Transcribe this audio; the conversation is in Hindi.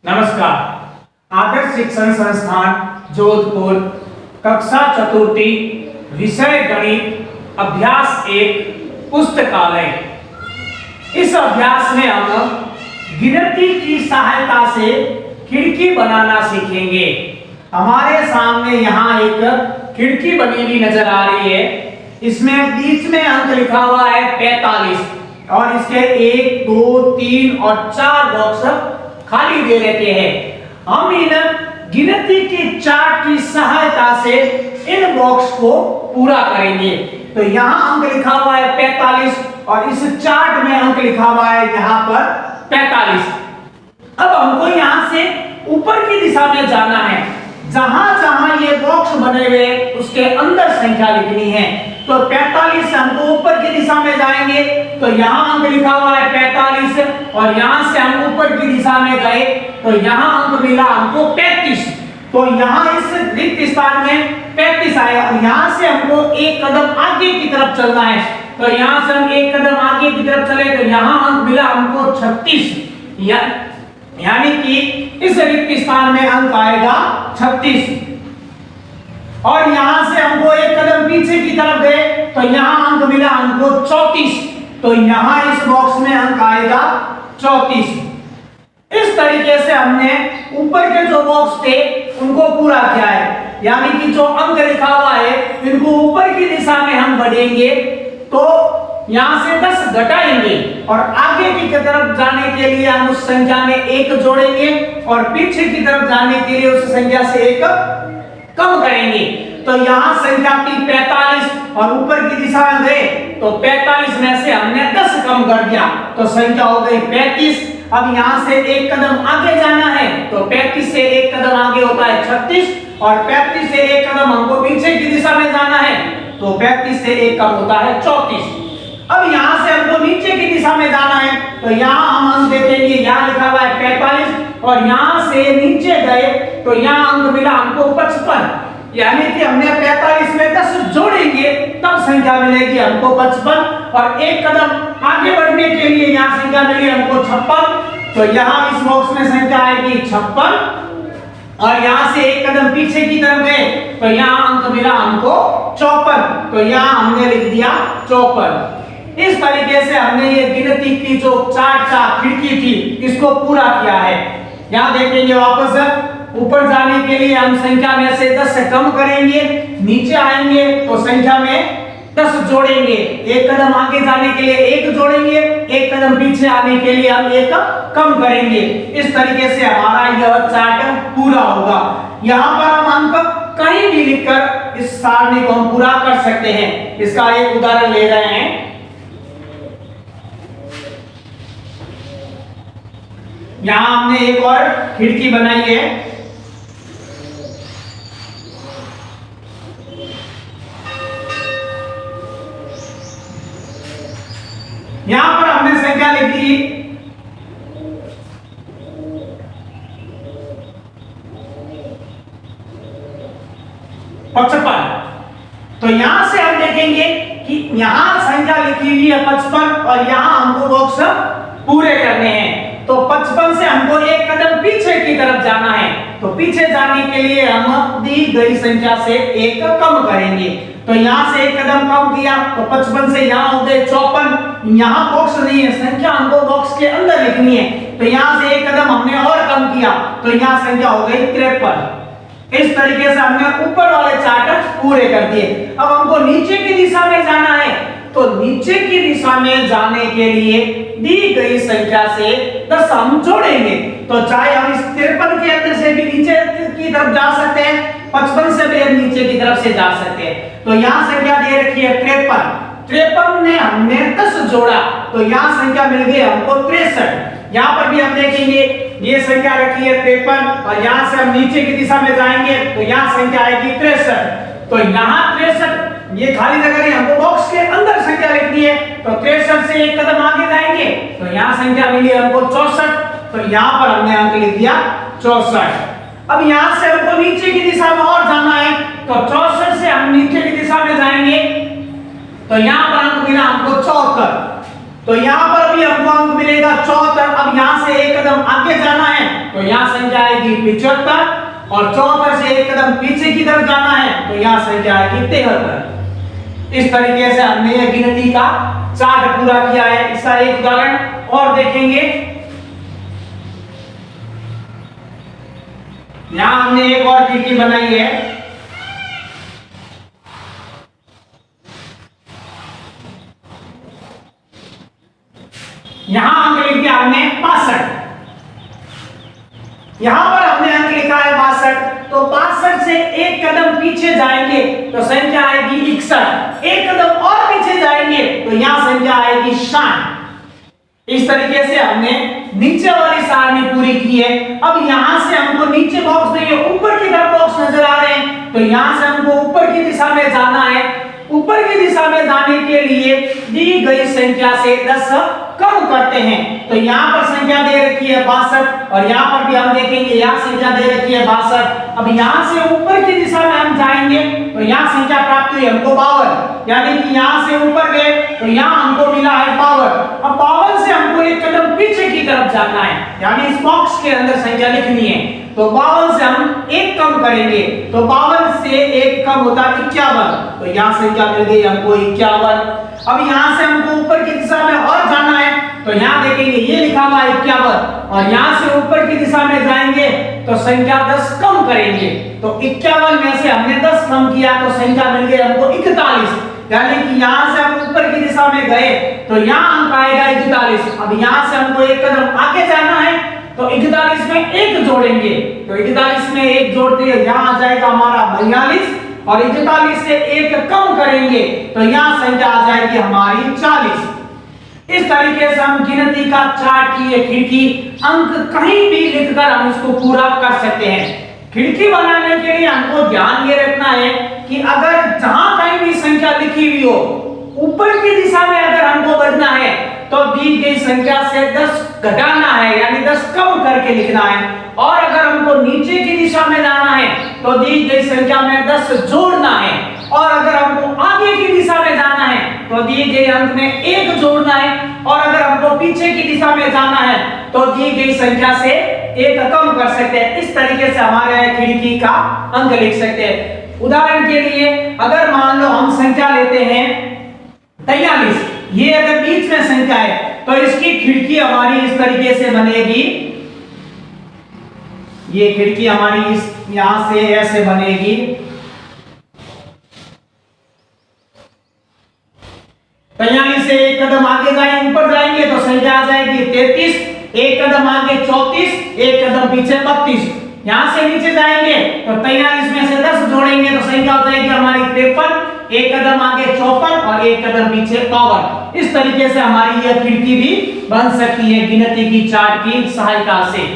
नमस्कार। आदर्श शिक्षण संस्थान जोधपुर, कक्षा चतुर्थी, विषय गणित, अभ्यास 1, पुस्तकालय। इस अभ्यास में हम गिनती की सहायता से खिड़की बनाना सीखेंगे। हमारे सामने यहाँ एक खिड़की बनी हुई नजर आ रही है। इसमें बीच में अंक लिखा हुआ है 45 और इसके 1, 2, 3 और 4 बॉक्स खाली दे रखे हैं। हम इन गिनती की चार्ट की सहायता से इन बॉक्स को पूरा करेंगे। तो यहाँ अंक लिखा हुआ है 45 और इस चार्ट में अंक लिखा हुआ है यहाँ पर 45। अब हमको यहाँ से ऊपर की दिशा में जाना है। जहां जहां ये बॉक्स बने हुए उसके अंदर संख्या लिखनी है। तो 45 से हमको ऊपर की दिशा में जाएंगे तो यहाँ अंक लिखा हुआ है 45 और यहाँ से हम ऊपर की दिशा में गए तो यहाँ अंक मिला हमको 35। तो यहाँ इस रिक्त स्थान में 35 आया और यहाँ से हमको एक कदम आगे की तरफ चलना है। तो यहाँ से हम एक कदम आगे की तरफ चले तो यहाँ अंक मिला हमको 36, यानी कि इस रिक्त स्थान में अंक आएगा 36। और यहां से हमको एक कदम पीछे की तरफ गए तो यहां अंक मिला हमको 34। तो यहां इस बॉक्स में अंक आएगा 34। इस तरीके से हमने ऊपर के जो बॉक्स थे उनको पूरा किया है, यानी कि जो अंक लिखा हुआ है इनको ऊपर की दिशा में हम बढ़ेंगे तो यहां से 10 घटाएंगे और आगे की तरफ जाने के लिए हम उस संख्या में 1 जोड़ेंगे और पीछे की तरफ जाने के लिए उस संख्या से 1 कम करेंगे। तो यहाँ संख्या थी 45 और ऊपर की दिशा में गए तो 45 में से हमने 10 कम कर दिया तो संख्या हो गई 35। अब यहाँ से एक कदम आगे जाना है तो 35 से एक कदम आगे होता है 36 और 35 से एक कदम हमको पीछे की दिशा में जाना है तो 35 से एक कम होता है 34। अब यहाँ से हमको नीचे की दिशा में जाना है तो यहाँ हम अंक देखेंगे, यहाँ लिखा हुआ है 45 और यहाँ से नीचे गए तो यहाँ अंक मिला हमको 55, यानी कि हमने 45 में 10 जोड़ेंगे तब संख्या मिलेगी हमको 55 और एक कदम आगे बढ़ने के लिए यहाँ संख्या मिली हमको 56। तो यहाँ इस बॉक्स में संख्या आएगी 56 और यहाँ से एक कदम पीछे की तरफ गए तो यहाँ अंक मिला हमको 54। तो यहाँ हमने लिख दिया 54। इस तरीके से हमने ये गिनती की जो चार्ट का खिड़की थी इसको पूरा किया है। यहाँ देखेंगे वापस ऊपर जाने के लिए हम संख्या में से 10 से कम करेंगे, नीचे आएंगे तो संख्या में 10 जोड़ेंगे, एक कदम आगे जाने के लिए 1 जोड़ेंगे, एक कदम पीछे आने के लिए हम 1 कम करेंगे। इस तरीके से हमारा यह चार्ट पूरा होगा। यहाँ पर हम अंक कहीं भी लिखकर इस सारणी को हम पूरा कर सकते हैं। इसका एक उदाहरण ले रहे हैं। यहां हमने एक और खिड़की बनाई है। यहां पर हमने संख्या लिख दी 55। तो यहां से हम देखेंगे कि यहां संख्या लिखी हुई है 55 और यहां हमको बॉक्स पूरे करने हैं। तो 55 से हमको एक कदम पीछे की तरफ जाना है तो पीछे जाने के लिए हम दी गई संख्या से 1 कम करेंगे। तो यहाँ से एक कदम कम किया तो 55 से यहाँ हो गए 54। यहाँ बॉक्स नहीं है, संख्या हमको बॉक्स के अंदर लिखनी है तो यहाँ से एक कदम हमने और कम किया तो यहाँ संख्या हो गई 53। इस तरीके से हमने ऊपर वाले चार्ट पूरे कर दिए। अब हमको नीचे की दिशा में जाना है तो नीचे की दिशा में जाने के लिए दी गई संख्या से 10 हम जोड़ेंगे। तो चाहे हम इस 53 के अंदर से भी नीचे की तरफ जा सकते हैं, 55 से भी नीचे की तरफ से जा सकते हैं। तो यहाँ संख्या दे रखी है 53 ने हमने 10 जोड़ा तो यहाँ संख्या मिल गई हमको 63। यहाँ पर भी हम देखेंगे ये संख्या रखी है 53 और यहाँ से हम नीचे की दिशा में जाएंगे तो यहाँ संख्या आएगी 63। तो यहाँ 63 ये खाली जगह नहीं, हमको बॉक्स के अंदर संख्या लिखनी है तो 63 से एक कदम आगे जाएंगे तो यहाँ संख्या मिली हमको 64। तो यहाँ पर हमने अंक लिख दिया 64। अब यहाँ से हमको नीचे की दिशा में और जाना है तो 64 से हम नीचे की दिशा में जाएंगे तो यहाँ पर अंक मिला हमको 74। तो यहाँ पर भी हमको अंक मिलेगा 74। अब यहाँ से एक कदम आगे जाना है तो तो यहाँ संख्या आएगी 75 और 74 से एक कदम पीछे की तरफ जाना है तो यहाँ संख्या आएगी 73। इस तरीके से हमने यह गिनती का चार्ट पूरा किया है। इसका एक उदाहरण और देखेंगे। यहां हमने एक और खिड़की बनाई है। यहां अंक लिख दिया हमने 62। यहां पर हमने अंक लिखा है 62, तो 62 से एक कदम पीछे जाएंगे तो संख्या आएगी 61। एक कदम और पीछे जाएंगे तो यहां संख्या आएगी 60। इस तरीके से हमने नीचे वाली सारणी पूरी की है। अब यहां से हमको नीचे बॉक्स नहीं है, ऊपर की तरफ बॉक्स नजर आ रहे हैं, तो यहां से हमको ऊपर की दिशा में जाना है। ऊपर की दिशा में जाने के लिए दी गई संख्या से 10 कम करते हैं। तो यहाँ पर संख्या दे रखी है 62 और यहाँ पर भी हम देखेंगे यहाँ संख्या दे रखी है 62। अब यहाँ से ऊपर की दिशा में हम जाएंगे तो यहाँ संख्या प्राप्त हुई हमको 52, यानी कि यहाँ से ऊपर गए तो यहाँ हमको मिला है 52। अब 52 से हमको एक कदम पीछे की तरफ जाना है, यानी इस बॉक्स के अंदर संख्या लिखनी है। तो 52 से हम एक कम करेंगे तो 52 से एक कम होता है 51, तो यहाँ संख्या मिल गई हमको 51। अब यहाँ से हमको ऊपर की दिशा में और जाना है तो यहाँ देखेंगे ये लिखा हुआ है 51 और यहाँ से ऊपर की दिशा में जाएंगे तो संख्या 10 कम करेंगे। तो 51 में से हमने 10 कम किया तो संख्या मिल गई हमको 41, यानी कि यहाँ से हम ऊपर की दिशा में गए तो यहाँ अंक आएगा 41। अब यहाँ से हमको एक कदम आगे जाना है तो 41 में एक जोड़ेंगे, तो 41 में एक जोड़ते हैं यहाँ आ जाएगा हमारा 42 और 41 से एक कम करेंगे तो यहाँ संख्या आ जाएगी हमारी 40। इस तरीके से हम गिनती का चार्ट की ये खिड़की अंक कहीं भी लिखकर हम इसको पूरा कर सकते हैं। खिड़की बनाने के लिए हमको ध्यान ये रखना है कि अगर जहां कहीं भी संख्या लिखी हुई हो, ऊपर की दिशा में अगर हमको बढ़ना है तो दी गई संख्या से 10 घटाना है, यानी 10 कम करके लिखना है। और अगर हमको नीचे की दिशा में जाना है तो दी गई संख्या में 10 जोड़ना है। और अगर हमको आगे की दिशा में जाना है तो दिए गए अंक में 1 जोड़ना है। और अगर हमको पीछे की दिशा में जाना है तो दी गई संख्या से 1 कम कर सकते हैं। इस तरीके से हमारे खिड़की का अंक लिख सकते हैं। उदाहरण के लिए अगर मान लो हम संख्या लेते हैं 43, ये अगर बीच में संख्या है तो इसकी खिड़की हमारी इस तरीके से बनेगी। ये खिड़की हमारी इस यहां से ऐसे बनेगी। 43 से एक कदम आगे जाएंगे, ऊपर जाएंगे तो संख्या आ जाएगी 33, एक कदम आगे 34, एक कदम पीछे 32। यहां से नीचे जाएंगे तो 43 में से 10 जोड़ेंगे तो संख्या हो जाएगी हमारी 53, एक कदम आगे 54 और एक कदम पीछे 52। इस तरीके से हमारी यह खिड़की भी बन सकती है गिनती की चार्ट की सहायता से।